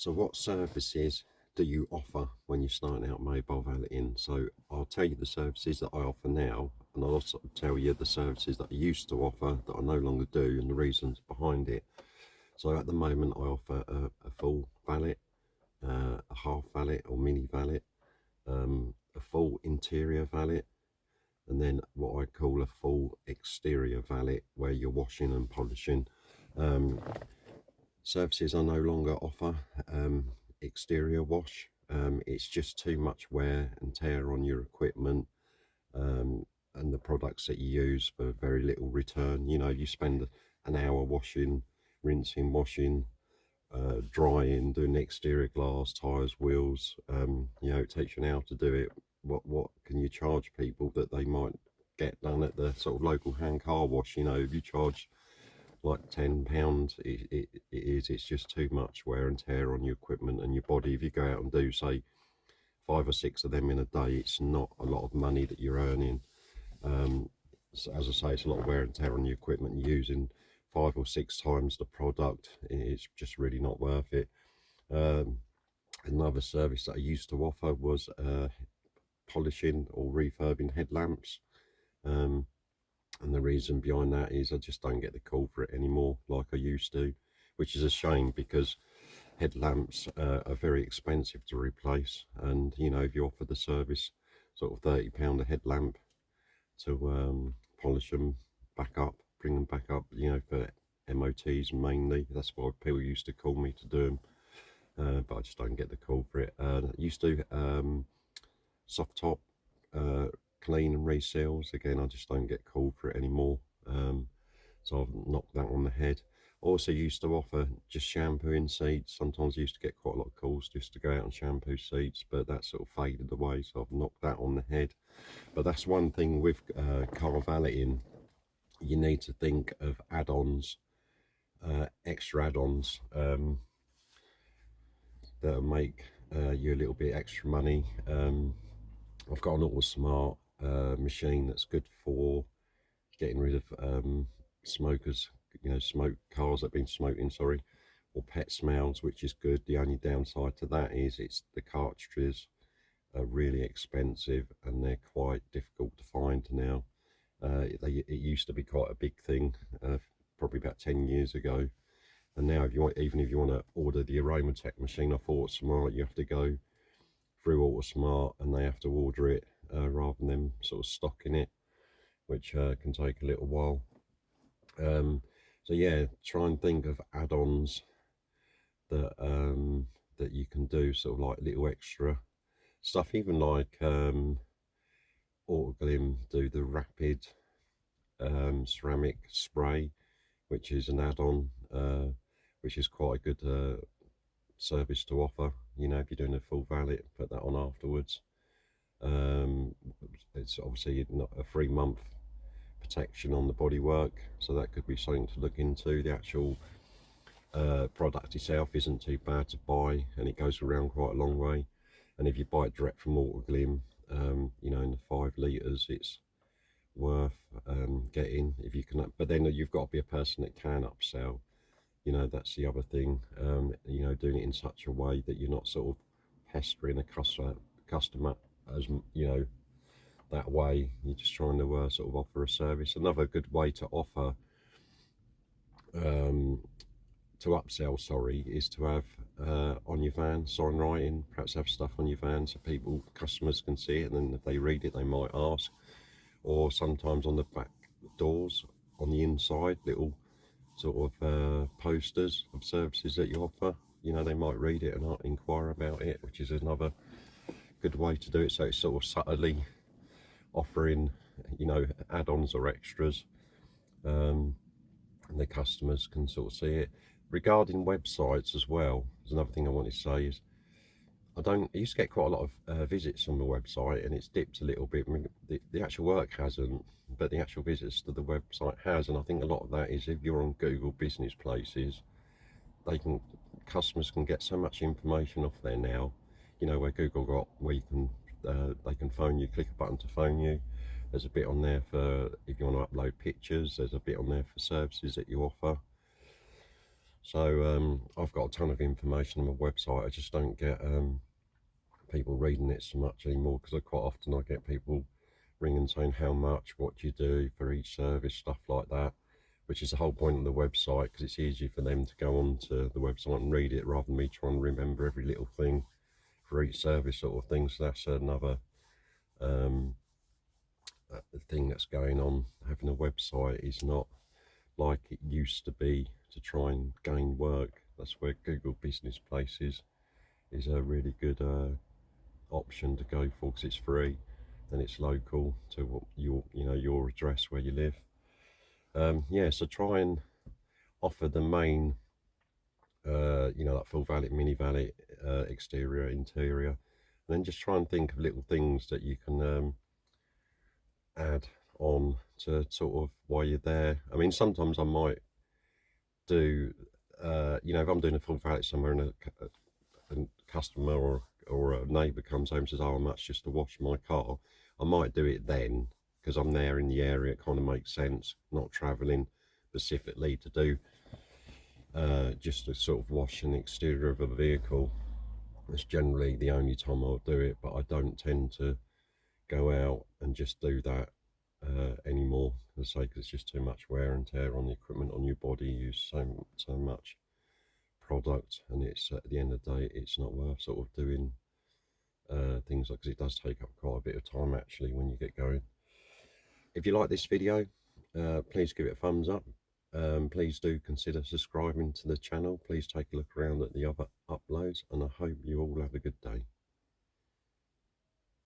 So what services do you offer when you're starting out mobile valeting? So I'll tell you the services that I offer now, and I'll also tell you the services that I used to offer that I no longer do and the reasons behind it. So at the moment I offer a full valet, a half valet or mini valet, a full interior valet, and then what I call a full exterior valet where you're washing and polishing. Um, Services I no longer offer exterior wash. It's just too much wear and tear on your equipment, and the products that you use for very little return. You know, you spend an hour washing, rinsing, washing, drying, doing the exterior glass, tyres, wheels. You know, it takes you an hour to do it. What can you charge people that they might get done at the sort of local hand car wash? You know, if you charge like £10, it's just too much wear and tear on your equipment and your body. If you go out and do say 5 or 6 of them in a day, it's not a lot of money that you're earning. So as I say, it's a lot of wear and tear on your equipment. You're using 5 or 6 times the product. It's just really not worth it. Um, Another service that I used to offer was polishing or refurbing headlamps. Um, and the reason behind that is I just don't get the call for it anymore like I used to, which is a shame because headlamps are very expensive to replace. And you know, if you offer the service sort of £30 a headlamp to polish them back up, bring them back up, you know, for MOTs mainly, that's why people used to call me to do them. But I just don't get the call for it. I used to soft top, uh, clean and reseals. Again, I just don't get called for it anymore. So I've knocked that on the head. Also used to offer just shampooing seats. Sometimes I used to get quite a lot of calls just to go out and shampoo seats, but that sort of faded away, so I've knocked that on the head. But that's one thing with car valeting. You need to think of add-ons, extra add-ons that'll make you a little bit extra money. I've got an Auto Smart machine that's good for getting rid of smokers, you know, smoke cars that have been smoking, sorry, or pet smells, which is good. The only downside to that is it's the cartridges are really expensive and they're quite difficult to find now. It used to be quite a big thing, probably about 10 years ago. And now, if you want, even if you want to order the Aromatech machine off Auto Smart, you have to go through Auto Smart and they have to order it rather than them sort of stocking it, which can take a little while. So yeah, try and think of add-ons that you can do, sort of like little extra stuff. Even like Autoglim do the rapid ceramic spray, which is an add-on, which is quite a good service to offer. You know, if you're doing a full valet, put that on afterwards. Um, it's obviously not a 3 month protection on the bodywork, so that could be something to look into. The actual product itself isn't too bad to buy, and it goes around quite a long way. And if you buy it direct from Autoglim, you know, in the 5 litres, it's worth getting if you can. But then you've got to be a person that can upsell. You know, that's the other thing. You know, doing it in such a way that you're not sort of pestering a customer as you know, that way. You're just trying to sort of offer a service. Another good way to offer um, to upsell, sorry, is to have on your van sign writing. Perhaps have stuff on your van so people, customers can see it, and then if they read it, they might ask. Or sometimes on the back doors, on the inside, little sort of posters of services that you offer. You know, they might read it and inquire about it, which is another good way to do it. So it's sort of subtly offering, you know, add-ons or extras, and the customers can sort of see it. Regarding websites as well, there's another thing I wanted to say is I used to get quite a lot of visits on the website, and it's dipped a little bit. I mean, the actual work hasn't, but the actual visits to the website has. And I think a lot of that is if you're on Google Business Places, customers can get so much information off there now. You know, where Google got where you can they can phone you, click a button to phone you. There's a bit on there for if you want to upload pictures. There's a bit on there for services that you offer. So I've got a ton of information on my website. I just don't get people reading it so much anymore, because quite often I get people ringing saying how much, what do you do for each service, stuff like that, which is the whole point of the website, because it's easy for them to go onto the website and read it rather than me trying to remember every little thing for each service sort of thing. So that's another um, thing that's going on. Having a website is not like it used to be to try and gain work. That's where Google Business Places is a really good option to go for, because it's free and it's local to what your address where you live. Yeah, so try and offer the main like full valet, mini valet, exterior, interior, and then just try and think of little things that you can add on to sort of while you're there. I mean, sometimes I might do, if I'm doing a full valet somewhere and a customer or a neighbour comes home and says, "Oh, how much just to wash my car?" I might do it then, because I'm there in the area. It kind of makes sense, not travelling specifically to do just to sort of wash an exterior of a vehicle. It's generally the only time I'll do it, but I don't tend to go out and just do that anymore. As I say, because it's just too much wear and tear on the equipment, on your body. You use so much product, and it's at the end of the day, it's not worth sort of doing things like, because it does take up quite a bit of time actually when you get going. If you like this video, please give it a thumbs up. Please do consider subscribing to the channel. Please take a look around at the other uploads, and I hope you all have a good day.